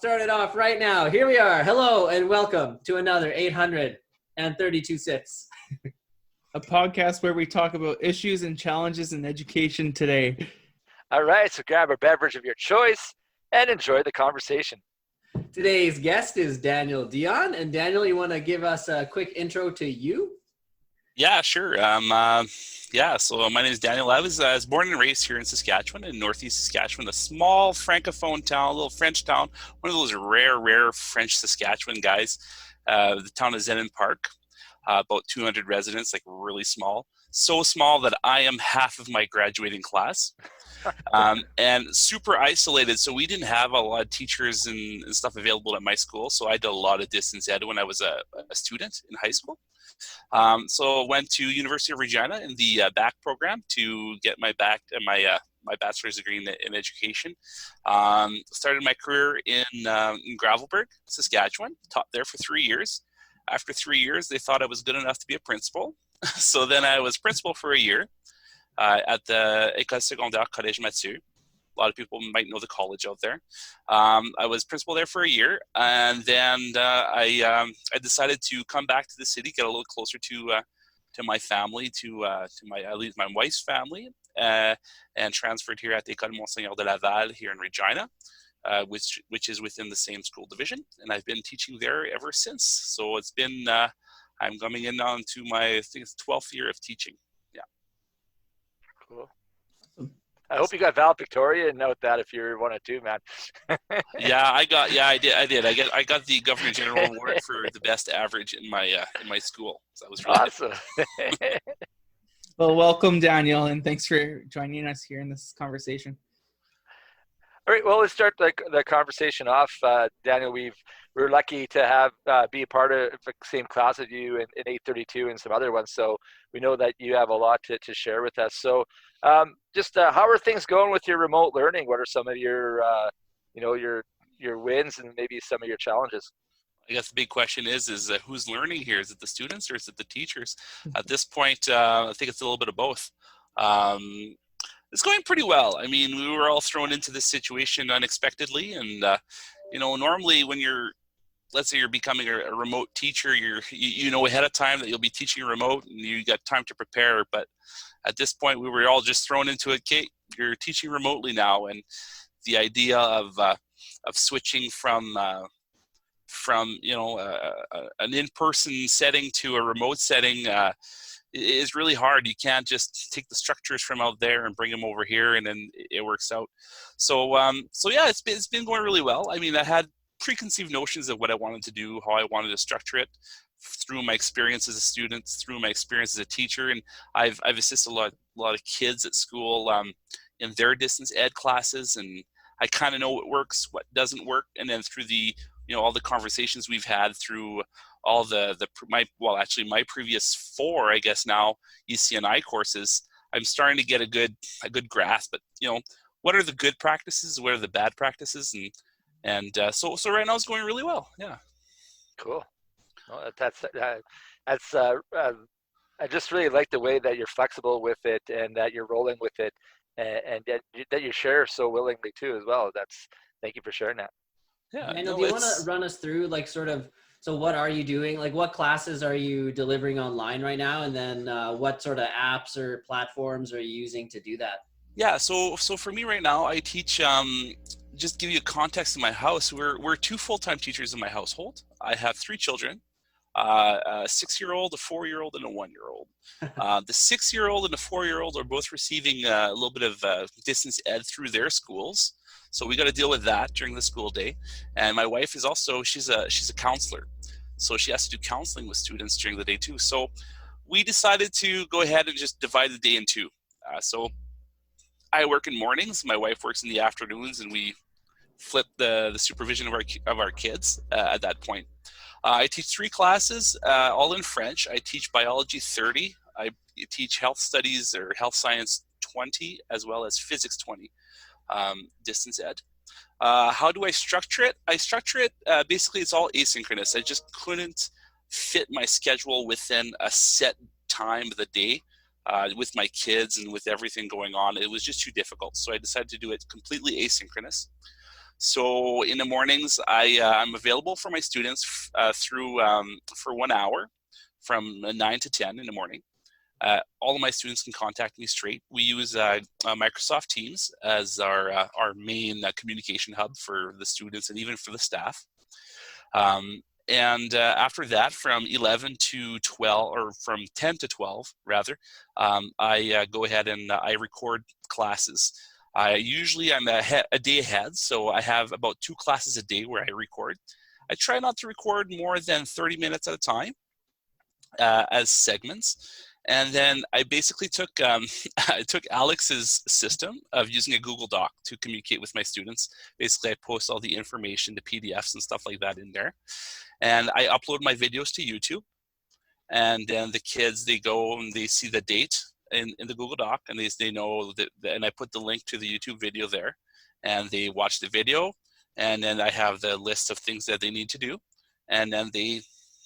start it off right now. Here we are. Hello and welcome to another 832-6. A podcast where we talk about issues and challenges in education today. All right, so grab a beverage of your choice and enjoy the conversation. Today's guest is Daniel Dion. And Daniel, you want to give us a quick intro to you? Yeah, sure. So my name is Daniel. I was born and raised here in Saskatchewan, in northeast Saskatchewan, a small francophone town, a little French town, one of those rare French Saskatchewan guys. The town is Zenon Park, about 200 residents, like really small. So small that I am half of my graduating class. And super isolated, so we didn't have a lot of teachers and stuff available at my school, so I did a lot of distance ed when I was a student in high school. So I went to University of Regina in the BAC program to get my bachelor's degree in education. Started my career in Gravelbourg, Saskatchewan, taught there for 3 years. After 3 years, they thought I was good enough to be a principal. So then I was principal for a year at the École Secondaire Collège Mathieu. A lot of people might know the college out there. I was principal there for a year, and then I decided to come back to the city, get a little closer to my family, to my wife's family, and transferred here at the École Monseigneur de Laval here in Regina, which is within the same school division, and I've been teaching there ever since. So it's been I'm coming in on to my, I think it's 12th year of teaching. Yeah. Cool. I hope you got valedictorian. Note that if you're one or two, man. I did. I got the Governor General Award for the best average in my school. So that was really awesome. Well, welcome, Daniel, and thanks for joining us here in this conversation. All right. Well, let's start the conversation off. Daniel, we're lucky to have be a part of the same class as you in 832 and some other ones. So we know that you have a lot to share with us. So how are things going with your remote learning? What are some of your your wins and maybe some of your challenges? I guess the big question is who's learning here? Is it the students or is it the teachers? At this point, I think it's a little bit of both. It's going pretty well. I mean, we were all thrown into this situation unexpectedly, and normally when let's say you're becoming a remote teacher, you know ahead of time that you'll be teaching remote and you got time to prepare. But at this point, we were all just thrown into it. Kate, you're teaching remotely now, and the idea of switching from an in-person setting to a remote setting is really hard. You can't just take the structures from out there and bring them over here, and then it works out. So yeah, it's been going really well. I mean, I had preconceived notions of what I wanted to do, how I wanted to structure it through my experience as a student, through my experience as a teacher, and I've assisted a lot of kids at school in their distance ed classes, and I kind of know what works, what doesn't work, and then through the all the conversations we've had through all my previous 4, I guess now, ECNI courses, I'm starting to get a good grasp. But what are the good practices? What are the bad practices? And so right now it's going really well. Yeah. Cool. Well, I just really like the way that you're flexible with it and that you're rolling with it, and that you share so willingly too as well. Thank you for sharing that. Yeah. Daniel, do you want to run us through so what are you doing? Like, what classes are you delivering online right now? And then what sort of apps or platforms are you using to do that? Yeah, so for me right now, I teach, just give you a context in my house, we're 2 full-time teachers in my household. I have 3 children, a 6-year-old, a 4-year-old, and a 1-year-old. The 6-year-old and the 4-year-old are both receiving a little bit of distance ed through their schools. So we got to deal with that during the school day. And my wife is also, she's a counselor. So she has to do counseling with students during the day too. So we decided to go ahead and just divide the day in 2. So I work in mornings, my wife works in the afternoons, and we flip the supervision of our kids at that point. I teach 3 classes, all in French. I teach biology 30. I teach health studies or health science 20, as well as physics 20, distance ed. How do I structure it? I structure it, basically it's all asynchronous. I just couldn't fit my schedule within a set time of the day with my kids and with everything going on. It was just too difficult. So I decided to do it completely asynchronous. So in the mornings, I'm available for my students through for 1 hour from 9 to 10 in the morning. All of my students can contact me straight. We use Microsoft Teams as our main communication hub for the students and even for the staff. And after that, from 11 to 12, or from 10 to 12, rather, I go ahead and I record classes. Usually I'm a day ahead, so I have about 2 classes a day where I record. I try not to record more than 30 minutes at a time as segments. And then I basically took I took Alex's system of using a Google Doc to communicate with my students. Basically, I post all the information, the PDFs and stuff like that in there. And I upload my videos to YouTube. And then the kids, they go and they see the date in the Google Doc, and they know that, and I put the link to the YouTube video there. And they watch the video, and then I have the list of things that they need to do. And then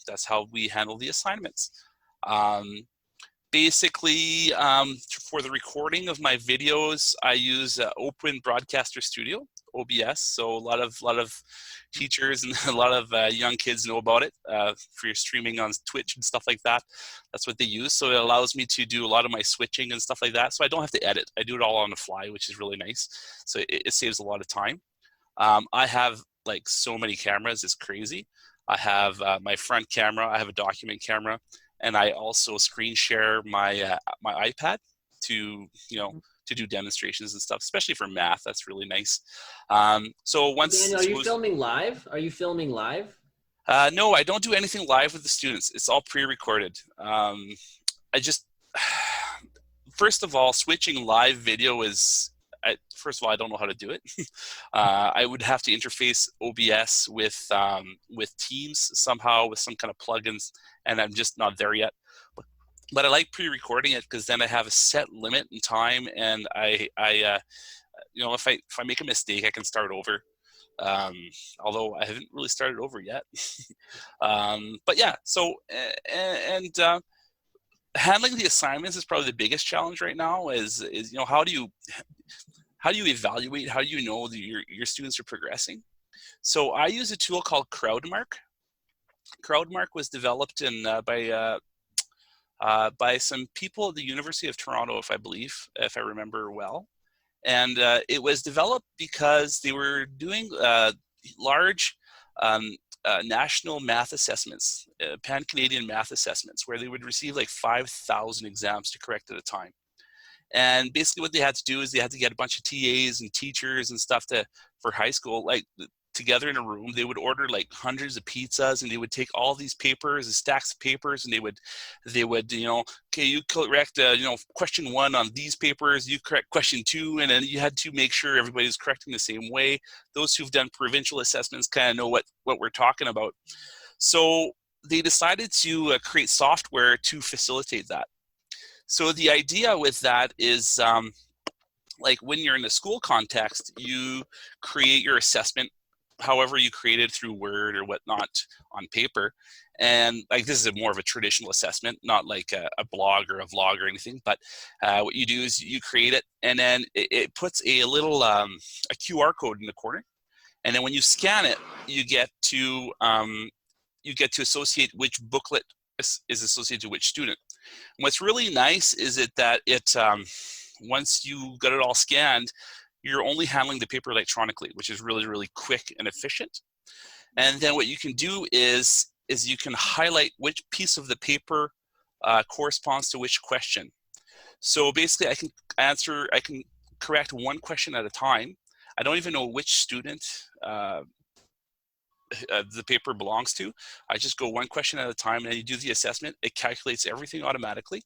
that's how we handle the assignments. Basically, for the recording of my videos, I use Open Broadcaster Studio, OBS. So a lot of teachers and a lot of young kids know about it for your streaming on Twitch and stuff like that. That's what they use. So it allows me to do a lot of my switching and stuff like that. So I don't have to edit. I do it all on the fly, which is really nice. So it saves a lot of time. I have like so many cameras, it's crazy. I have my front camera, I have a document camera, and I also screen share my my iPad to to do demonstrations and stuff, especially for math. That's really nice. So once Daniel, are you filming live? Are you filming live? No, I don't do anything live with the students. It's all pre-recorded. I just first of all, switching live video is. First of all, I don't know how to do it. I would have to interface OBS with Teams somehow with some kind of plugins, and I'm just not there yet. But I like pre-recording it because then I have a set limit in time, and I if I make a mistake, I can start over. Although I haven't really started over yet. But yeah, so and handling the assignments is probably the biggest challenge right now. Is how do you evaluate? How do you know that your students are progressing? So I use a tool called Crowdmark. Crowdmark was developed by some people at the University of Toronto, if I remember well. And it was developed because they were doing large national math assessments, pan-Canadian math assessments, where they would receive like 5,000 exams to correct at a time. And basically what they had to do is they had to get a bunch of TAs and teachers and stuff for high school, like together in a room. They would order like hundreds of pizzas, and they would take all these papers and stacks of papers, and they would okay, you correct question 1 on these papers, you correct question 2, and then you had to make sure everybody's correcting the same way. Those who've done provincial assessments kind of know what we're talking about. So they decided to create software to facilitate that. So the idea with that is like when you're in a school context, you create your assessment however you create it through Word or whatnot on paper. And like this is more of a traditional assessment, not like a blog or a vlog or anything. But what you do is you create it, and then it puts a little a QR code in the corner. And then when you scan it, you get to associate which booklet is associated to which student. And what's really nice is that once you got it all scanned, you're only handling the paper electronically, which is really, really quick and efficient. And then what you can do is you can highlight which piece of the paper corresponds to which question. So basically I can correct one question at a time. I don't even know which student the paper belongs to. I just go one question at a time, and you do the assessment. It calculates everything automatically.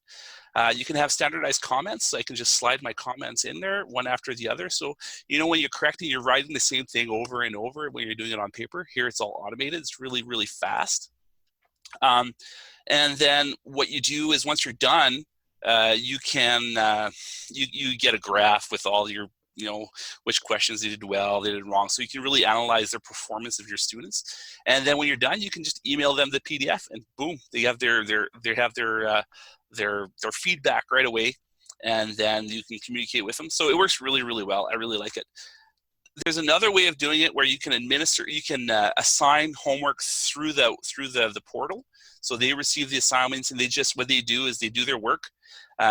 You can have standardized comments. So I can just slide my comments in there one after the other. So, when you're correcting, you're writing the same thing over and over when you're doing it on paper. Here, it's all automated. It's really, really fast. And then what you do is once you're done, you can, you get a graph with all your which questions they did well, they did wrong. So you can really analyze their performance of your students. And then when you're done, you can just email them the PDF, and boom, they have their feedback right away. And then you can communicate with them. So it works really, really well. I really like it. there's another way of doing it where you can assign homework through the portal. So they receive the assignments, and what they do is they do their work.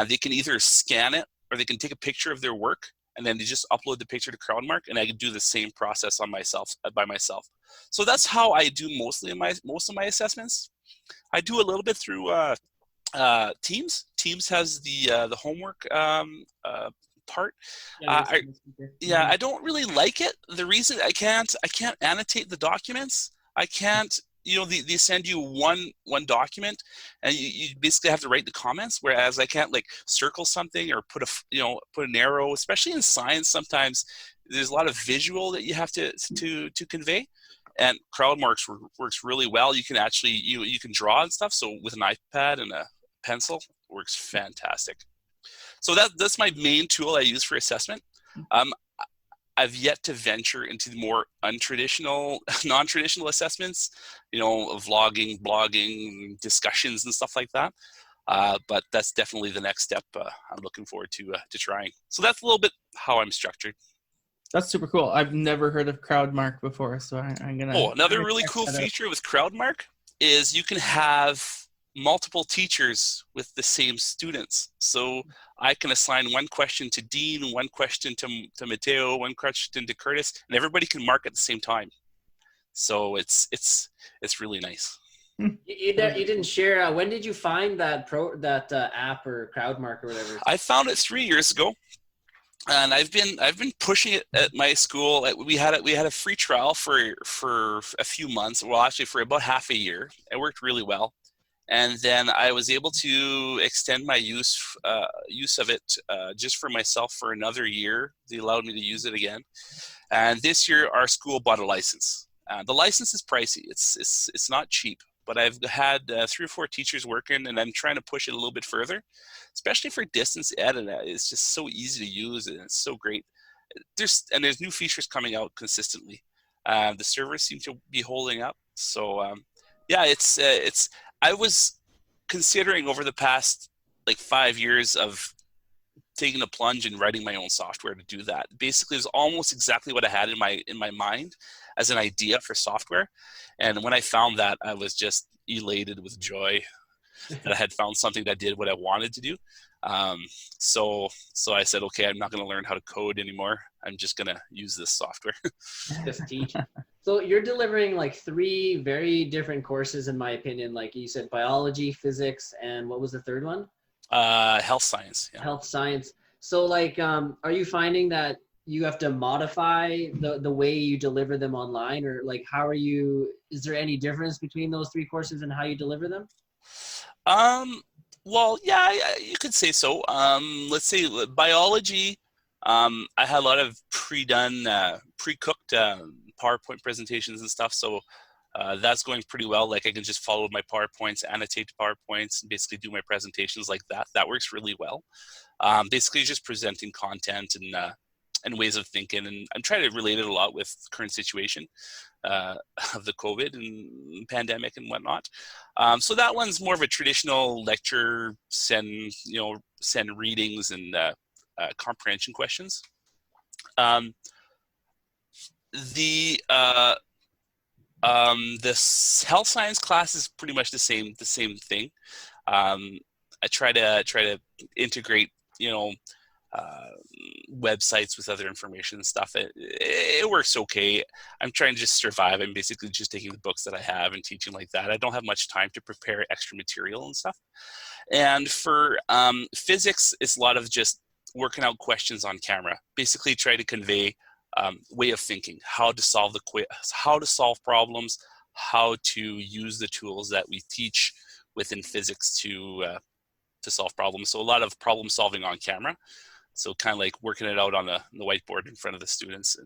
They can either scan it or they can take a picture of their work, and then they just upload the picture to Crowdmark, and I can do the same process by myself. So that's how I do most of my assessments. I do a little bit through Teams. Teams has the homework part. I don't really like it. The reason I can't annotate the documents. I can't. They send you one document, and you basically have to write the comments. Whereas I can't like circle something or put an arrow. Especially in science, sometimes there's a lot of visual that you have to convey. And Crowdmark works really well. You can actually you can draw and stuff. So with an iPad and a pencil, it works fantastic. So that's my main tool I use for assessment. I've yet to venture into the more non-traditional assessments, vlogging, blogging, discussions, and stuff like that. But that's definitely the next step I'm looking forward to trying. So that's a little bit how I'm structured. That's super cool. I've never heard of Crowdmark before, so I'm gonna. Oh, another really cool feature with Crowdmark is you can have multiple teachers with the same students. So I can assign one question to Dean, one question to Mateo, one question to Curtis, and everybody can mark at the same time. So it's really nice. You didn't share. When did you find that app or Crowdmark or whatever? I found it 3 years ago, and I've been pushing it at my school. We had a free trial for a few months. Well, actually for about half a year. It worked really well. And then I was able to extend my use of it just for myself for another year. They allowed me to use it again. And this year, our school bought a license. The license is pricey. It's not cheap. But I've had 3 or 4 teachers working, and I'm trying to push it a little bit further, especially for distance ed. And it's just so easy to use, and it's so great. There's new features coming out consistently. The servers seem to be holding up. So I was considering over the past 5 years of taking a plunge and writing my own software to do that. Basically, it was almost exactly what I had in my mind as an idea for software. And when I found that, I was just elated with joy that I had found something that did what I wanted to do. So I said, okay, I'm not going to learn how to code anymore. I'm just going to use this software. Just teach. So you're delivering 3 very different courses, in my opinion. Like you said, biology, physics, and what was the third one? Health science. Yeah. Health science. So are you finding that you have to modify the way you deliver them online, or is there any difference between those 3 courses and how you deliver them? Well, yeah, you could say so. Let's say biology. I had a lot of pre-cooked PowerPoint presentations and stuff, so that's going pretty well. I can just follow my PowerPoints, annotate the PowerPoints, and basically do my presentations like that. That works really well. Basically, just presenting content and ways of thinking, and I'm trying to relate it a lot with the current situation of the COVID and pandemic and whatnot. So that one's more of a traditional lecture, send readings and comprehension questions. The health science class is pretty much the same thing. I try to integrate websites with other information and stuff. It works okay. I'm trying to just survive. I'm basically just taking the books that I have and teaching like that. I don't have much time to prepare extra material and stuff. And for physics, it's a lot of just working out questions on camera. Basically try to convey way of thinking, how to solve problems, how to use the tools that we teach within physics to solve problems. So a lot of problem solving on camera. So kind of like working it out on the whiteboard in front of the students.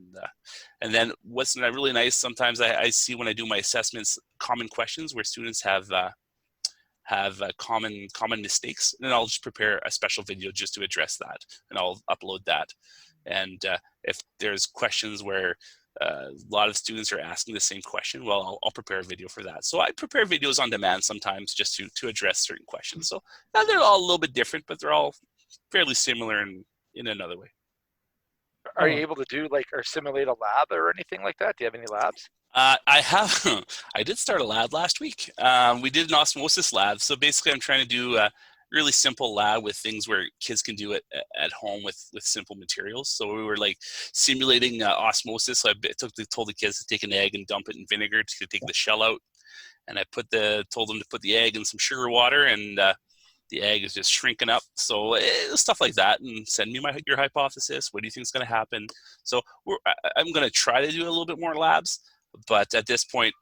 And then what's really nice, sometimes I see when I do my assessments, common questions where students have common mistakes. And then I'll just prepare a special video just to address that. And I'll upload that. And if there's questions where a lot of students are asking the same question, well, I'll prepare a video for that. So I prepare videos on demand sometimes just to address certain questions. So they're all a little bit different, but they're all fairly similar in another way. Are you able to do like or simulate a lab or anything like that? Do you have any labs? I have. I did start a lab last week. We did an osmosis lab. So basically, I'm trying to do a really simple lab with things where kids can do it at home with simple materials. So we were like simulating osmosis. So told the kids to take an egg and dump it in vinegar to take the shell out. And I told them to put the egg in some sugar water, and the egg is just shrinking up. So stuff like that, and send me your hypothesis. What do you think is going to happen? So I'm going to try to do a little bit more labs, but at this point,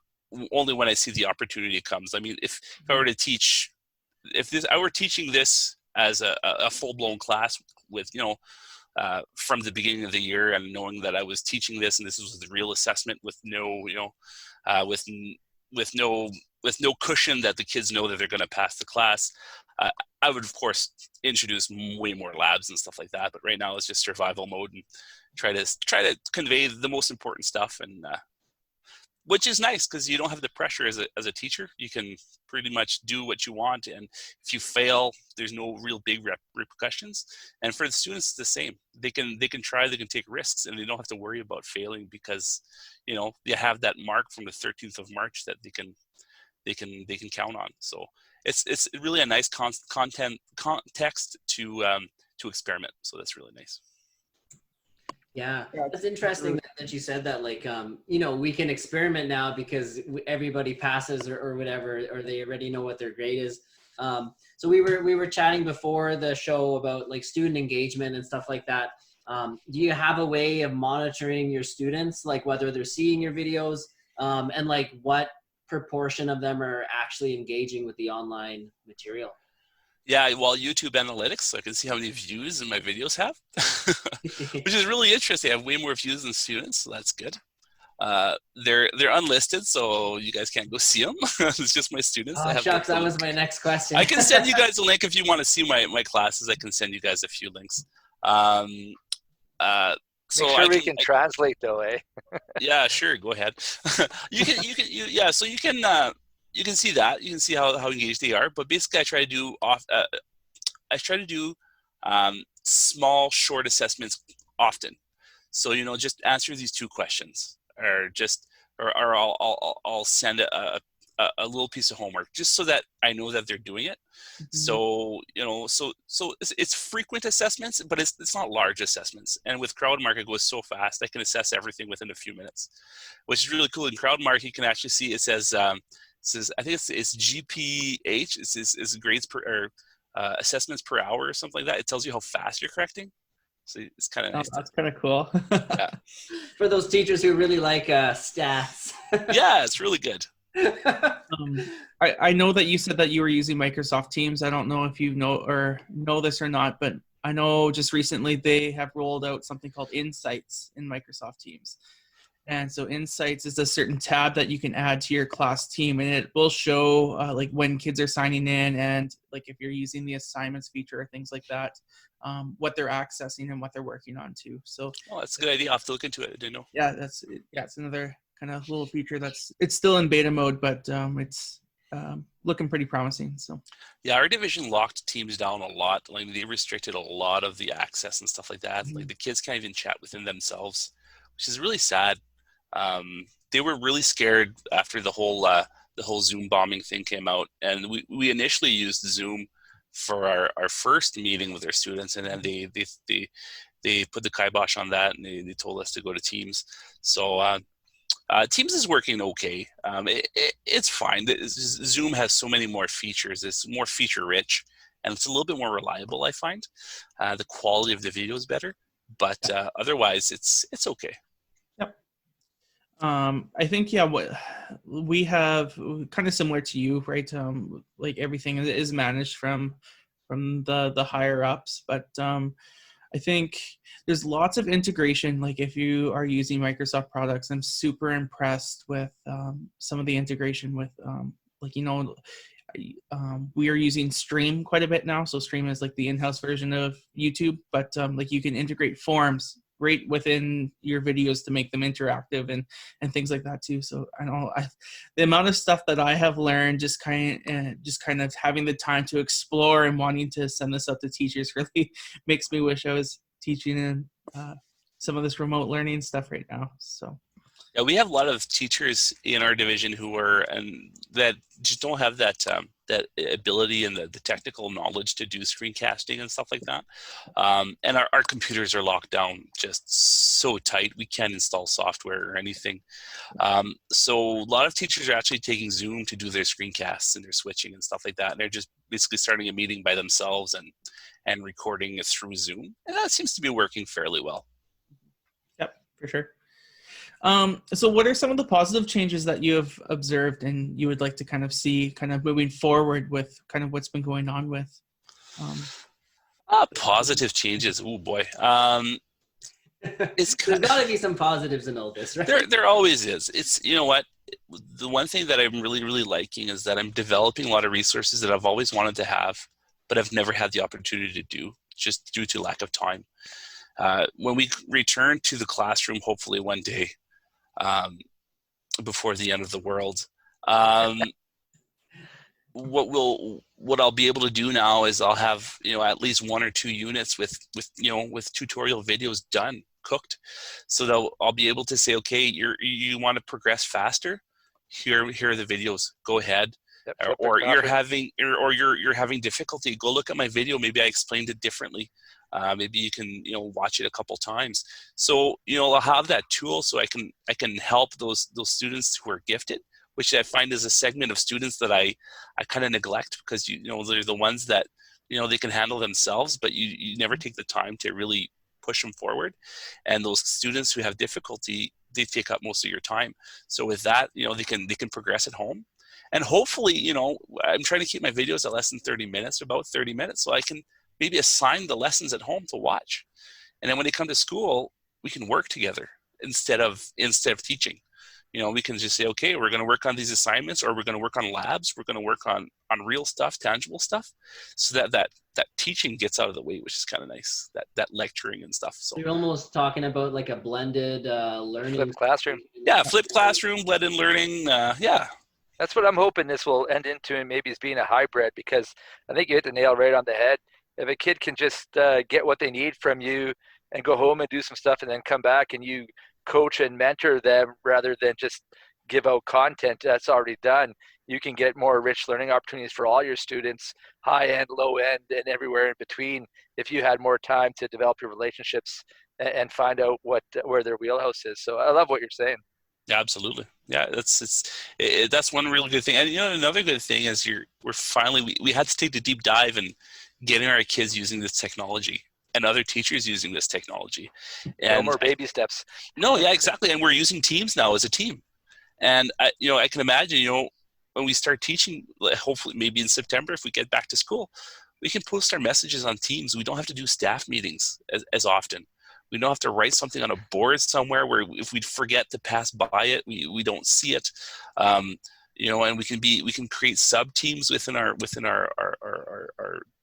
only when I see the opportunity comes. I mean, if I were to teach, I were teaching this as a full-blown class with, from the beginning of the year, and knowing that I was teaching this and this was the real assessment with no, with no cushion that the kids know that they're going to pass the class, I would of course introduce way more labs and stuff like that. But right now it's just survival mode and try to convey the most important stuff, and which is nice because you don't have the pressure as a teacher. You can pretty much do what you want, and if you fail, there's no real big repercussions. And for the students, it's the same. They can try, they can take risks, and they don't have to worry about failing because you have that mark from the 13th of March that they can count on. So it's really a nice context to experiment. So that's really nice. Yeah, it's interesting that you said that. Like, we can experiment now because everybody passes or whatever, or they already know what their grade is. So we were chatting before the show about like student engagement and stuff like that. Do you have a way of monitoring your students, like whether they're seeing your videos, and like what proportion of them are actually engaging with the online material? Yeah, well, YouTube analytics, so I can see how many views my videos have, which is really interesting. I have way more views than students, so that's good. They're unlisted, so you guys can't go see them. It's just my students. Oh, shucks, that was my next question. I can send you guys a link if you want to see my classes. I can send you guys a few links. So Make sure we can translate though, eh? Yeah, sure. Go ahead. You can see that. You can see how engaged they are. But basically, I try to do small, short assessments often. So just answer these 2 questions, or I'll send a little piece of homework just so that I know that they're doing it. Mm-hmm. So it's frequent assessments, but it's not large assessments. And with Crowdmark, it goes so fast. I can assess everything within a few minutes, which is really cool. In Crowdmark, you can actually see it says I think it's GPH. It's grades per or assessments per hour or something like that. It tells you how fast you're correcting. So it's kind of nice. That's kind of cool. Yeah. For those teachers who really like stats. Yeah, it's really good. I know that you said that you were using Microsoft Teams. I don't know if you know this or not, but I know just recently they have rolled out something called Insights in Microsoft Teams. And so Insights is a certain tab that you can add to your class team, and it will show like when kids are signing in, and like if you're using the assignments feature or things like that, what they're accessing and what they're working on too. So that's a good idea. I'll have to look into it. I didn't know. Yeah, it's another kind of little feature it's still in beta mode, but it's looking pretty promising. So yeah, our division locked Teams down a lot. Like they restricted a lot of the access and stuff like that. Mm-hmm. Like the kids can't even chat within themselves, which is really sad. They were really scared after the whole Zoom bombing thing came out, and we initially used Zoom for our first meeting with our students, and then they put the kibosh on that, and they told us to go to Teams. So Teams is working okay. It's fine. Zoom has so many more features. It's more feature rich, and it's a little bit more reliable, I find. The quality of the video is better, but otherwise it's okay. Yep. I think, what we have kind of similar to you, right? Like everything is managed from the higher ups, but I think there's lots of integration. Like if you are using Microsoft products, I'm super impressed with some of the integration with we are using Stream quite a bit now. So Stream is like the in-house version of YouTube, but like you can integrate forms right within your videos to make them interactive and things like that too. So I know the amount of stuff that I have learned just kind of having the time to explore and wanting to send this up to teachers really makes me wish I was teaching in some of this remote learning stuff right now. So Yeah, we have a lot of teachers in our division who are and that just don't have that that ability and the technical knowledge to do screencasting and stuff like that. And our computers are locked down just so tight we can't install software or anything. So a lot of teachers are actually taking Zoom to do their screencasts and their switching and stuff like that. And they're just basically starting a meeting by themselves and recording it through Zoom. And that seems to be working fairly well. yep, for sure. So what are some of the positive changes that you have observed and you would like to kind of see kind of moving forward with kind of what's been going on with? Positive changes. Oh boy. There's got to be some positives in all this, right? There always is. It's, you know what, the one thing that I'm really, really liking is that I'm developing a lot of resources that I've always wanted to have, but I've never had the opportunity to do just due to lack of time. When we return to the classroom, hopefully one day, before the end of the world, what I'll be able to do now is I'll have, at least 1 or 2 units with tutorial videos done, cooked, so that I'll be able to say, okay, you want to progress faster, here are the videos, go ahead. Yep, or you're having difficulty, go look at my video, maybe I explained it differently. Maybe you can watch it a couple times. So I'll have that tool so I can help those students who are gifted, which I find is a segment of students that I kind of neglect, because they're the ones that they can handle themselves, but you never take the time to really push them forward. And those students who have difficulty, they take up most of your time. So with that, they can progress at home. And hopefully, I'm trying to keep my videos at less than 30 minutes, about 30 minutes, so I can maybe assign the lessons at home to watch. And then when they come to school, we can work together instead of teaching. We can just say, okay, we're going to work on these assignments, or we're going to work on labs. We're going to work on real stuff, tangible stuff, so that teaching gets out of the way, which is kind of nice, that lecturing and stuff. So you're almost talking about like a blended learning. Flipped classroom. Yeah, flipped classroom, blended learning. Yeah. That's what I'm hoping this will end into, and maybe it's being a hybrid, because I think you hit the nail right on the head. If a kid can just get what they need from you and go home and do some stuff and then come back and you coach and mentor them rather than just give out content that's already done, you can get more rich learning opportunities for all your students, high end, low end, and everywhere in between, if you had more time to develop your relationships and find out where their wheelhouse is. So I love what you're saying. Yeah, absolutely. Yeah, that's one really good thing. And another good thing is we're finally we had to take the deep dive and getting our kids using this technology and other teachers using this technology. And no more baby steps. No, yeah, exactly. And we're using Teams now as a team. And I can imagine, when we start teaching, hopefully maybe in September, if we get back to school, we can post our messages on Teams. We don't have to do staff meetings as often. We don't have to write something on a board somewhere where if we forget to pass by it, we don't see it. And we can create sub teams within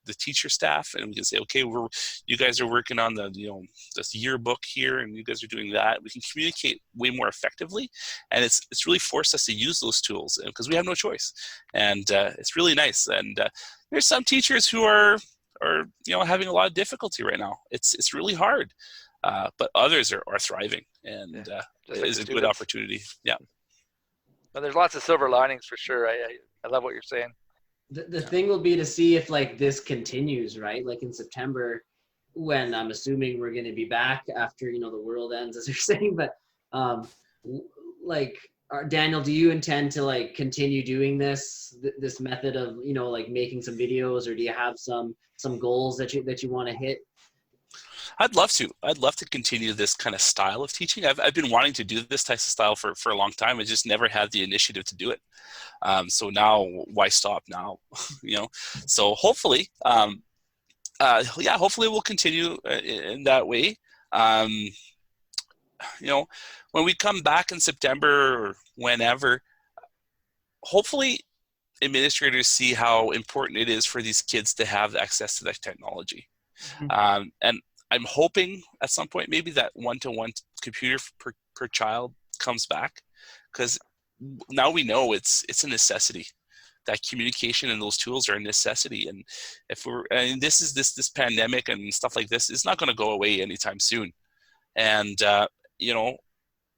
the teacher staff, and we can say, okay, you guys are working on this yearbook here, and you guys are doing that. We can communicate way more effectively, and it's really forced us to use those tools because we have no choice, and it's really nice. And there's some teachers who are having a lot of difficulty right now. It's really hard. But others are thriving, and it is a good opportunity. Yeah. Well, there's lots of silver linings for sure. I love what you're saying. The thing will be to see if this continues, right? Like in September, when I'm assuming we're going to be back after, the world ends, as you're saying. But Daniel, do you intend to continue doing this method of, making some videos, or do you have some goals that you want to hit? I'd love to continue this kind of style of teaching. I've been wanting to do this type of style for a long time. I just never had the initiative to do it. So now, why stop now? So hopefully, hopefully we'll continue in that way. When we come back in September or whenever, hopefully administrators see how important it is for these kids to have access to that technology. Mm-hmm. And I'm hoping at some point maybe that one-to-one computer per child comes back, because now we know it's a necessity. That communication and those tools are a necessity. And this pandemic and stuff like this is not going to go away anytime soon. And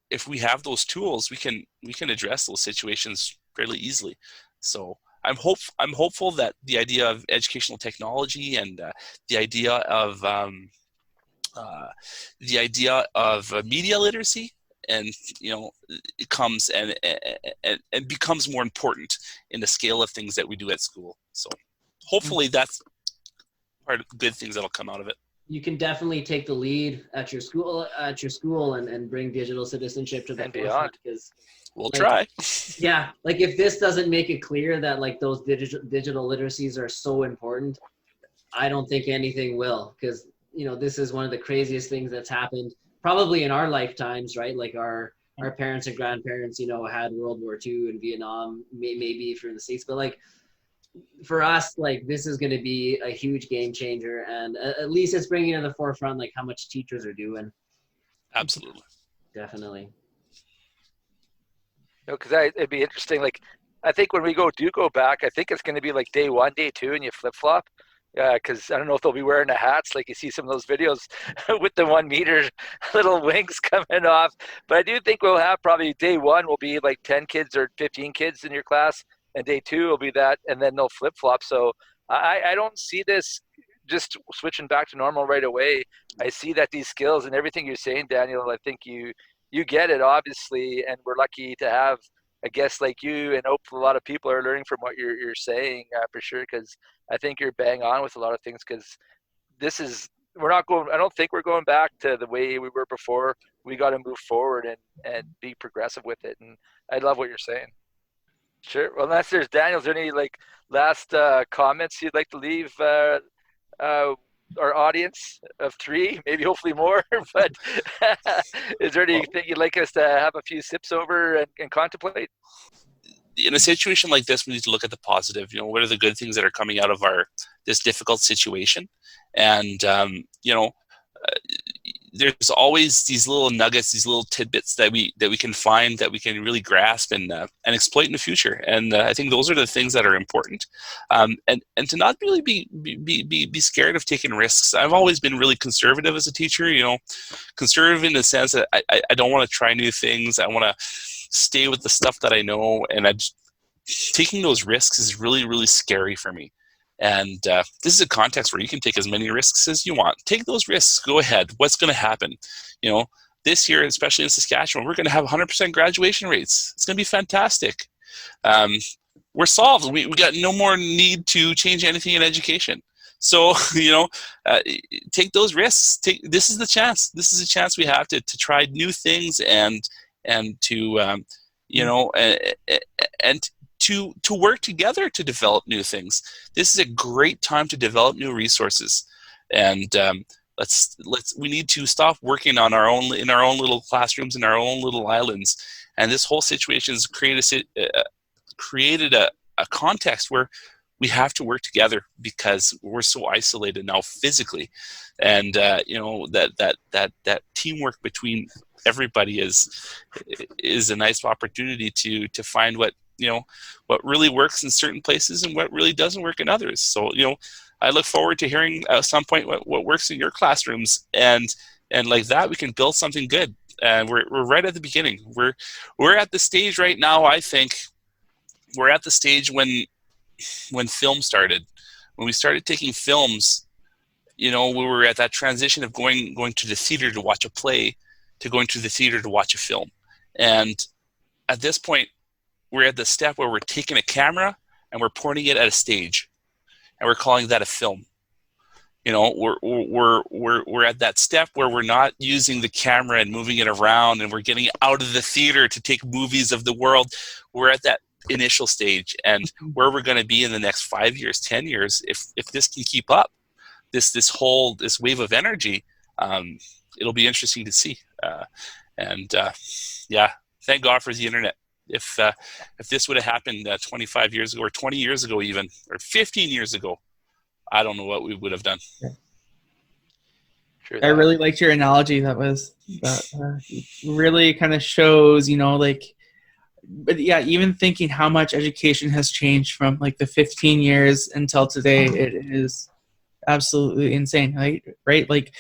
if we have those tools, we can address those situations fairly easily. So I'm hopeful that the idea of educational technology and the idea of media literacy, and it comes and becomes more important in the scale of things that we do at school. So hopefully that's part of the good things that'll come out of it. You can definitely take the lead at your school and bring digital citizenship to the forefront, because we'll try. Yeah, like if this doesn't make it clear that like those digital literacies are so important, I don't think anything will, because this is one of the craziest things that's happened probably in our lifetimes, right? Like our parents and grandparents, had World War II and Vietnam, maybe if you're in the States, but like for us, like this is going to be a huge game changer, and at least it's bringing to the forefront like how much teachers are doing. Absolutely. Definitely. Because it'd be interesting. Like, I think when we go back, I think it's going to be like day 1, day 2, and you flip flop. Because I don't know if they'll be wearing the hats like you see some of those videos with the 1 meter little wings coming off. But I do think we'll have probably day 1 will be like 10 kids or 15 kids in your class, and day 2 will be that, and then they'll flip flop. So I don't see this just switching back to normal right away. I see that these skills and everything you're saying, Daniel, I think you get it, obviously, and we're lucky to have a guest like you, and hopefully a lot of people are learning from what you're saying, for sure, because I think you're bang on with a lot of things, because I don't think we're going back to the way we were before. We got to move forward and be progressive with it, and I love what you're saying. Sure. Well, unless there's Daniel, is there any like last comments you'd like to leave our audience of 3, maybe hopefully more, but is there anything you'd like us to have a few sips over and contemplate? In a situation like this, we need to look at the positive. What are the good things that are coming out of this difficult situation? And there's always these little nuggets, these little tidbits that we can find, that we can really grasp and exploit in the future. And I think those are the things that are important. And to not really be scared of taking risks. I've always been really conservative as a teacher. Conservative in the sense that I don't want to try new things. I want to stay with the stuff that I know, and taking those risks is really, really scary for me. And this is a context where you can take as many risks as you want. Take those risks. Go ahead. What's going to happen? This year, especially in Saskatchewan, we're going to have 100% graduation rates. It's going to be fantastic. We're solved. We got no more need to change anything in education. So, take those risks. This is the chance. This is a chance we have to try new things and to to work together to develop new things. This is a great time to develop new resources, and we need to stop working in our own little classrooms, in our own little islands. And this whole situation has created a context where we have to work together, because we're so isolated now physically, and that teamwork between everybody is a nice opportunity to find what really works in certain places and what really doesn't work in others. So I look forward to hearing at some point what works in your classrooms, and like that we can build something good. And we're right at the beginning. We're at the stage right now. I think we're at the stage when film started. When we started taking films, we were at that transition of going to the theater to watch a play, to going to the theater to watch a film. And at this point, we're at the step where we're taking a camera and we're pointing it at a stage, and we're calling that a film. We're at that step where we're not using the camera and moving it around, and we're getting out of the theater to take movies of the world. We're at that initial stage, and where we're going to be in the next 5 years, 10 years, if this can keep up, this wave of energy, it'll be interesting to see. Thank God for the internet. If this would have happened 25 years ago, or 20 years ago even, or 15 years ago, I don't know what we would have done. Sure, I really liked your analogy. That really kind of shows, but yeah, even thinking how much education has changed from like the 15 years until today, it is absolutely insane, right? Like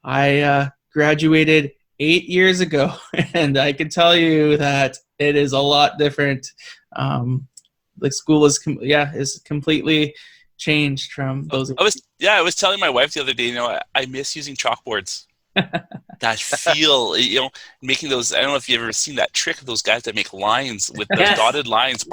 I graduated 8 years ago, and I can tell you that it is a lot different. Like school is completely changed from those. I was telling my wife the other day, I miss using chalkboards. That feel, making those. I don't know if you've ever seen that trick of those guys that make lines with those dotted lines.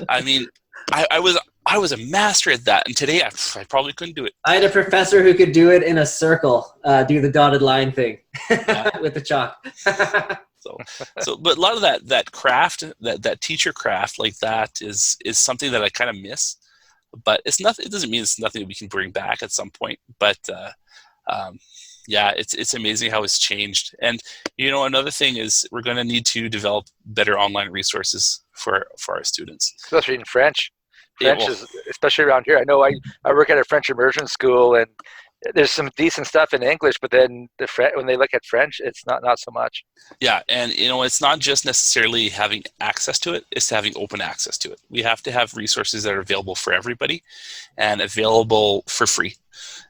I mean, I was a master at that, and today I probably couldn't do it. I had a professor who could do it in a circle, do the dotted line thing with the chalk. But a lot of that craft, that teacher craft like that is something that I kind of miss. But it's nothing. It doesn't mean it's nothing that we can bring back at some point. But it's amazing how it's changed. And another thing is we're going to need to develop better online resources for our students, especially in French. French is, especially around here. I know I work at a French immersion school, and there's some decent stuff in English, but then when they look at French, it's not so much. Yeah, and it's not just necessarily having access to it; it's having open access to it. We have to have resources that are available for everybody, and available for free,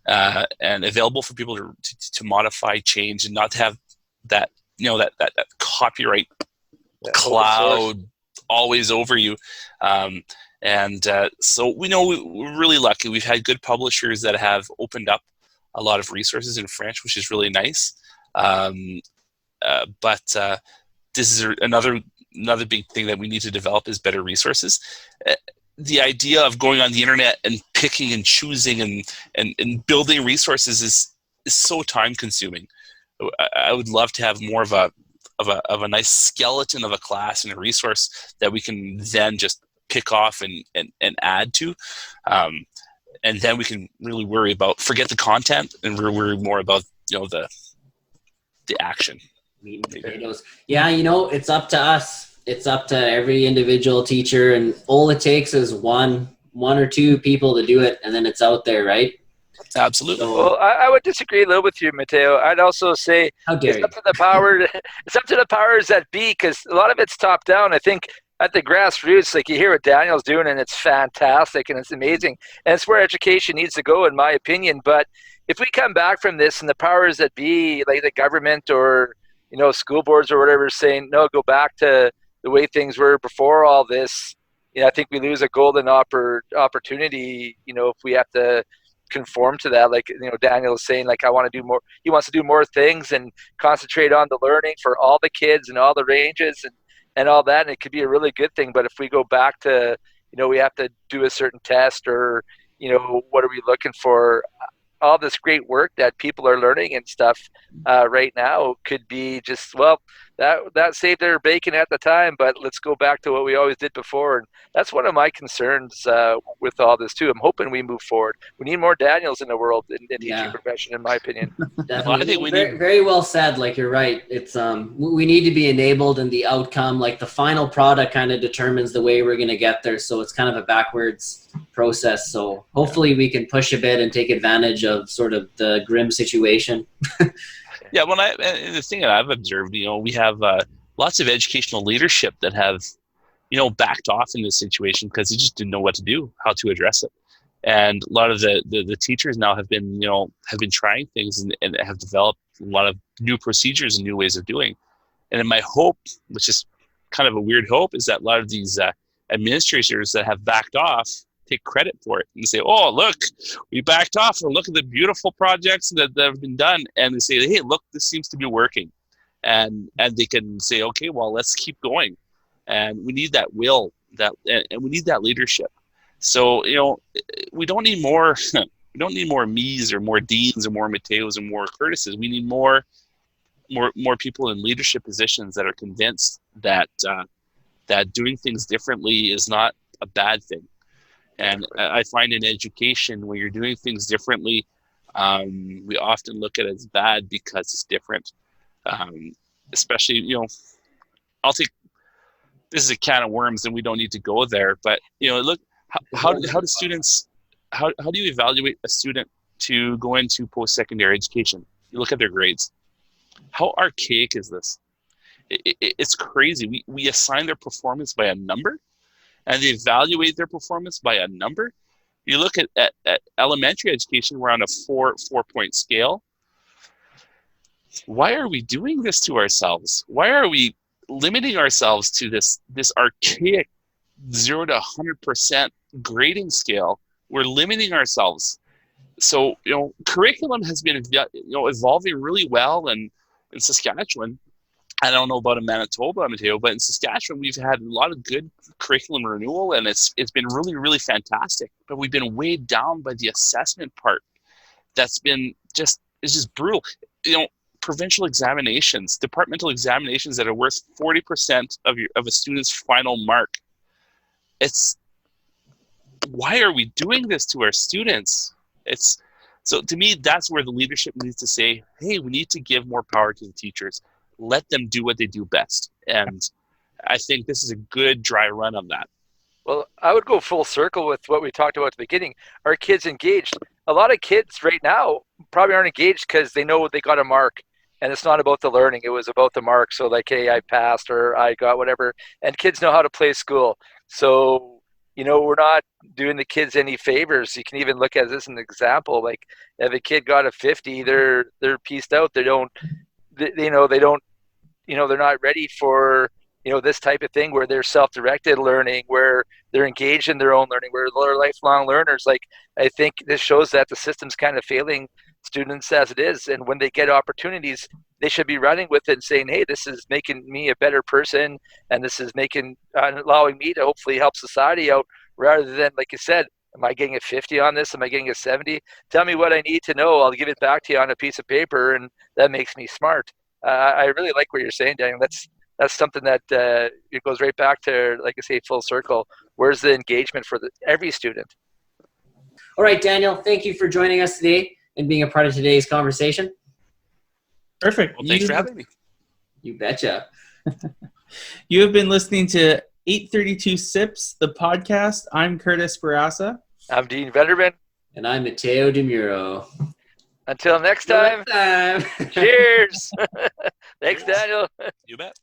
and available for people to modify, change, and not to have that that copyright cloud always over you. So we're really lucky. We've had good publishers that have opened up a lot of resources in French, which is really nice. But this is another big thing that we need to develop is better resources. The idea of going on the internet and picking and choosing and building resources is so time consuming. I would love to have more of a nice skeleton of a class and a resource that we can then just pick off and add to, and then we can really forget the content and worry more about the action. Yeah, it's up to us. It's up to every individual teacher, and all it takes is one or two people to do it, and then it's out there, right? Absolutely. Well, I would disagree a little with you, Mateo. I'd also say it's up to the powers that be, because a lot of it's top down. I think at the grassroots, like you hear what Daniel's doing, and it's fantastic and it's amazing. And it's where education needs to go, in my opinion. But if we come back from this and the powers that be, like the government or, school boards or whatever, saying, no, go back to the way things were before all this, I think we lose a golden opportunity, if we have to conform to that. Like, Daniel is saying, like, I want to do more. He wants to do more things and concentrate on the learning for all the kids and all the ranges and all that, and it could be a really good thing. But if we go back to, we have to do a certain test or, what are we looking for? All this great work that people are learning and stuff right now could be just, that saved their bacon at the time, but let's go back to what we always did before. And that's one of my concerns with all this too. I'm hoping we move forward. We need more Daniels in the world in teaching profession, in my opinion. Definitely. I think very well said. Like, you're right. It's we need to be enabled, and the outcome, like the final product, kind of determines the way we're going to get there. So it's kind of a backwards process. So hopefully we can push a bit and take advantage of sort of the grim situation. Yeah, the thing that I've observed, we have lots of educational leadership that have, backed off in this situation because they just didn't know what to do, how to address it. And a lot of the teachers now have been trying things and have developed a lot of new procedures and new ways of doing. And in my hope, which is kind of a weird hope, is that a lot of these administrators that have backed off take credit for it and say, oh, look, we backed off, and look at the beautiful projects that have been done. And they say, hey, look, this seems to be working. And they can say, okay, well, let's keep going. And we need that will, and we need that leadership. So, we don't need more me's or more deans or more Mateos or more Curtises. We need more people in leadership positions that are convinced that doing things differently is not a bad thing. And I find in education, when you're doing things differently, we often look at it as bad because it's different. Especially, I'll think this is a can of worms and we don't need to go there. But, look, how do students, how do you evaluate a student to go into post-secondary education? You look at their grades. How archaic is this? It's crazy. We assign their performance by a number, and they evaluate their performance by a number. You look at elementary education, we're on a four-point scale. why are we doing this to ourselves? Why are we limiting ourselves to this archaic 0 to 100% grading scale? We're limiting ourselves. So, curriculum has been, evolving really well in Saskatchewan. I don't know about in Manitoba, Mateo, but in Saskatchewan, we've had a lot of good curriculum renewal, and it's been really, really fantastic. But we've been weighed down by the assessment part. That's been it's just brutal. Provincial examinations, departmental examinations that are worth 40% of a student's final mark. Why are we doing this to our students? So to me, that's where the leadership needs to say, hey, we need to give more power to the teachers. Let them do what they do best. And I think this is a good dry run on that. Well, I would go full circle with what we talked about at the beginning. Are kids engaged? A lot of kids right now probably aren't engaged because they know they got a mark. And it's not about the learning. It was about the mark. So like, hey, I passed or I got whatever. And kids know how to play school. So, we're not doing the kids any favors. You can even look at this as an example. Like if a kid got a 50, they're pieced out. They're not ready for, this type of thing where they're self-directed learning, where they're engaged in their own learning, where they're lifelong learners. Like, I think this shows that the system's kind of failing students as it is. And when they get opportunities, they should be running with it and saying, hey, this is making me a better person. And this is allowing me to hopefully help society out, rather than, like you said, am I getting a 50 on this? Am I getting a 70? Tell me what I need to know. I'll give it back to you on a piece of paper. And that makes me smart. I really like what you're saying, Daniel. That's something that it goes right back to, like I say, full circle. Where's the engagement for every student? All right, Daniel, thank you for joining us today and being a part of today's conversation. Perfect. Well, thanks for having me. You betcha. You have been listening to 832 Sips, the podcast. I'm Curtis Barassa. I'm Dean Vetterman. And I'm Mateo DeMuro. Until next time. Cheers. Thanks, Daniel. You bet.